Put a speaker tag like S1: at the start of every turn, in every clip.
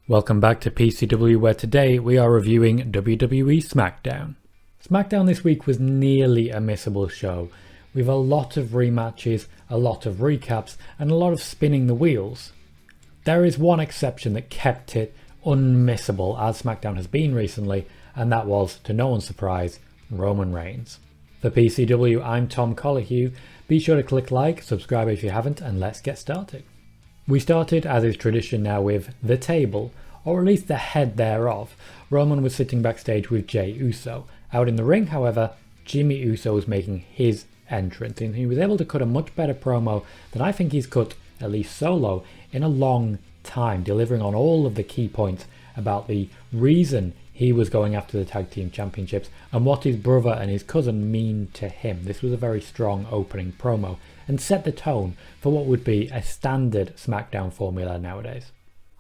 S1: Welcome back to PCW, where today we are reviewing WWE Smackdown. Smackdown this week was nearly a missable show, with a lot of rematches, a lot of recaps, and a lot of spinning the wheels. There is one exception that kept it unmissable, as Smackdown has been recently, and that was, to no one's surprise, Roman Reigns. For PCW, I'm Tom Collihew. Be sure to click like, subscribe if you haven't, and let's get started. We started, as is tradition now, with the table, or at least the head thereof. Roman was sitting backstage with Jey Uso. Out in the ring, however, Jimmy Uso was making his entrance, and he was able to cut a much better promo than I think he's cut, at least solo, in a long time, delivering on all of the key points about the reason he was going after the tag team championships and what his brother and his cousin mean to him. This was a very strong opening promo and set the tone for what would be a standard SmackDown formula nowadays.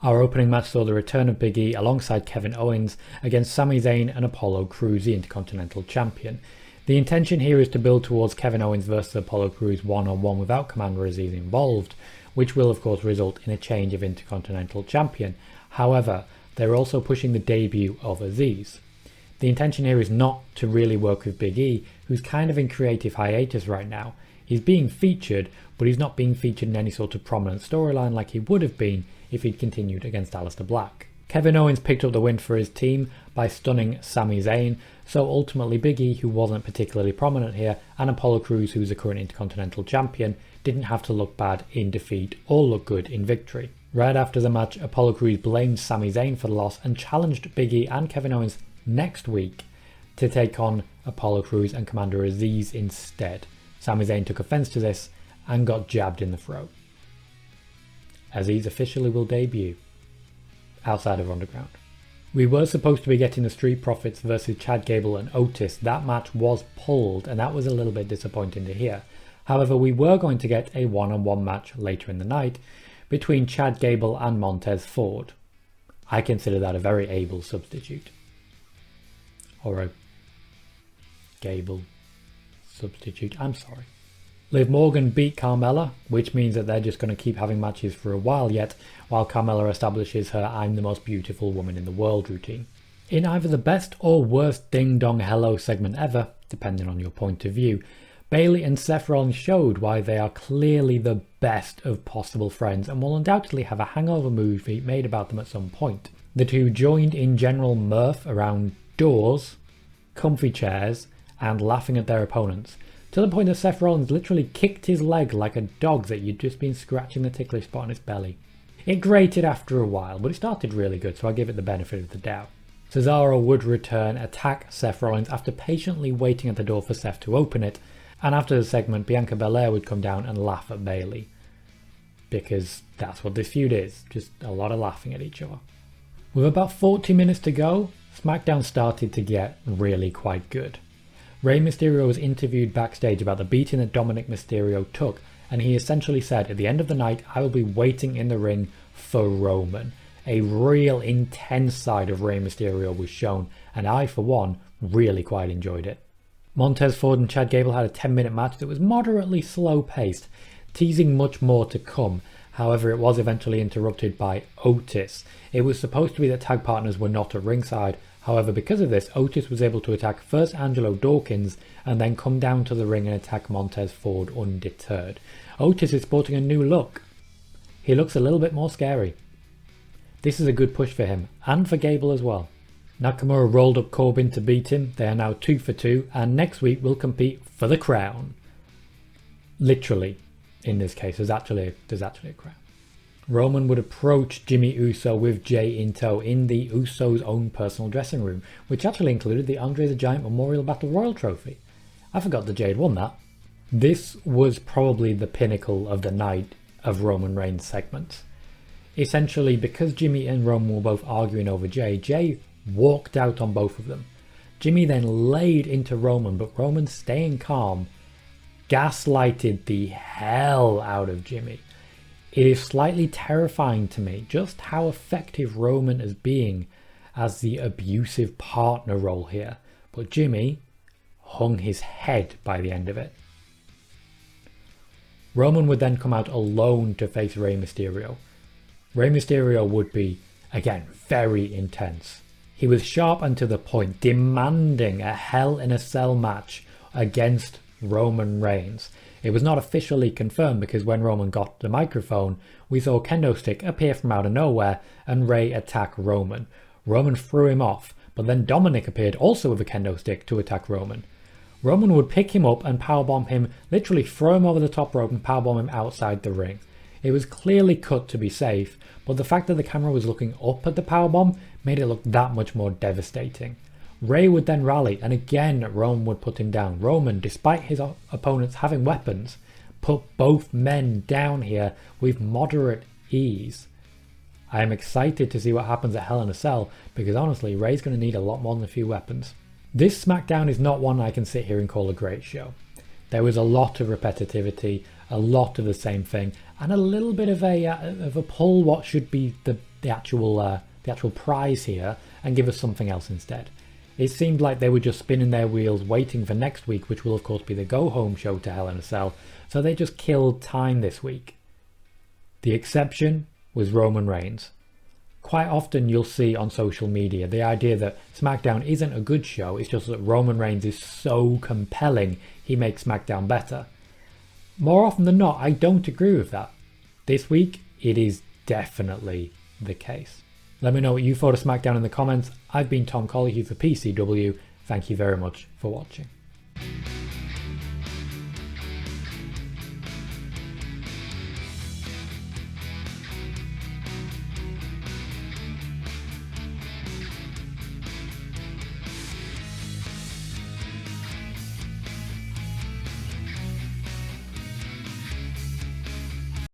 S1: Our opening match saw the return of Big E alongside Kevin Owens against Sami Zayn and Apollo Crews, the Intercontinental Champion. The intention here is to build towards Kevin Owens versus Apollo Crews one-on-one without Commander Aziz involved, which will of course result in a change of Intercontinental Champion. However, they're also pushing the debut of Aziz. The intention here is not to really work with Big E, who's kind of in creative hiatus right now. He's being featured, but he's not being featured in any sort of prominent storyline like he would have been if he'd continued against Aleister Black. Kevin Owens picked up the win for his team by stunning Sami Zayn, so ultimately Big E, who wasn't particularly prominent here, and Apollo Crews, who's the current Intercontinental Champion, didn't have to look bad in defeat or look good in victory. Right after the match, Apollo Crews blamed Sami Zayn for the loss and challenged Big E and Kevin Owens next week to take on Apollo Crews and Commander Aziz instead. Sami Zayn took offense to this and got jabbed in the throat. Aziz officially will debut outside of Underground. We were supposed to be getting the Street Profits versus Chad Gable and Otis. That match was pulled, and that was a little bit disappointing to hear. However, we were going to get a one-on-one match later in the night between Chad Gable and Montez Ford. I consider that a very able substitute. Or a Gable substitute, I'm sorry. Liv Morgan beat Carmella, which means that they're just going to keep having matches for a while yet, while Carmella establishes her "I'm the most beautiful woman in the world" routine. In either the best or worst ding dong hello segment ever, depending on your point of view, Bayley and Seth Rollins showed why they are clearly the best of possible friends and will undoubtedly have a hangover movie made about them at some point. The two joined in general mirth around doors, comfy chairs, and laughing at their opponents, to the point that Seth Rollins literally kicked his leg like a dog that you'd just been scratching the ticklish spot on its belly. It grated after a while, but it started really good, so I give it the benefit of the doubt. Cesaro would return, attack Seth Rollins after patiently waiting at the door for Seth to open it, and after the segment, Bianca Belair would come down and laugh at Bayley. Because that's what this feud is, just a lot of laughing at each other. With about 40 minutes to go, SmackDown started to get really quite good. Rey Mysterio was interviewed backstage about the beating that Dominic Mysterio took, and he essentially said, "At the end of the night, I will be waiting in the ring for Roman." A real intense side of Rey Mysterio was shown, and I, for one, really quite enjoyed it. Montez Ford and Chad Gable had a 10-minute match that was moderately slow-paced, teasing much more to come. However, it was eventually interrupted by Otis. It was supposed to be that tag partners were not at ringside. However, because of this, Otis was able to attack first Angelo Dawkins and then come down to the ring and attack Montez Ford undeterred. Otis is sporting a new look. He looks a little bit more scary. This is a good push for him, and for Gable as well. Nakamura rolled up Corbin to beat him. They are now 2 for 2, and next week will compete for the crown. Literally, in this case, there's actually a crown. Roman would approach Jimmy Uso with Jey in tow in the Usos' own personal dressing room, which actually included the Andre the Giant Memorial Battle Royal trophy. I forgot that Jey had won that. This was probably the pinnacle of the night of Roman Reigns segments. Essentially, because Jimmy and Roman were both arguing over Jey walked out on both of them. Jimmy then laid into Roman, but Roman, staying calm, gaslighted the hell out of Jimmy. It is slightly terrifying to me just how effective Roman is being as the abusive partner role here, but Jimmy hung his head by the end of it. Roman would then come out alone to face Rey Mysterio. Rey Mysterio would be Again, very intense. He was sharp and to the point, demanding a Hell in a Cell match against Roman Reigns. It was not officially confirmed because when Roman got the microphone, we saw a kendo stick appear from out of nowhere and Rey attack Roman. Roman threw him off, but then Dominic appeared also with a kendo stick to attack Roman. Roman would pick him up and powerbomb him, literally throw him over the top rope and powerbomb him outside the ring. It was clearly cut to be safe, but the fact that the camera was looking up at the powerbomb made it look that much more devastating. Rey would then rally, and again Roman would put him down. Roman, despite his opponents having weapons, put both men down here with moderate ease. I am excited to see what happens at Hell in a Cell, because honestly, Rey's going to need a lot more than a few weapons. This SmackDown is not one I can sit here and call a great show. There was a lot of repetitivity, a lot of the same thing, and a little bit of a pull what should be the actual prize here and give us something else instead. It seemed like they were just spinning their wheels waiting for next week, which will of course be the go-home show to Hell in a Cell, so they just killed time this week. The exception was Roman Reigns. Quite often you'll see on social media the idea that SmackDown isn't a good show, it's just that Roman Reigns is so compelling he makes SmackDown better. More often than not, I don't agree with that. This week, it is definitely the case. Let me know what you thought of SmackDown in the comments. I've been Tom Colley, he's the PCW. Thank you very much for watching.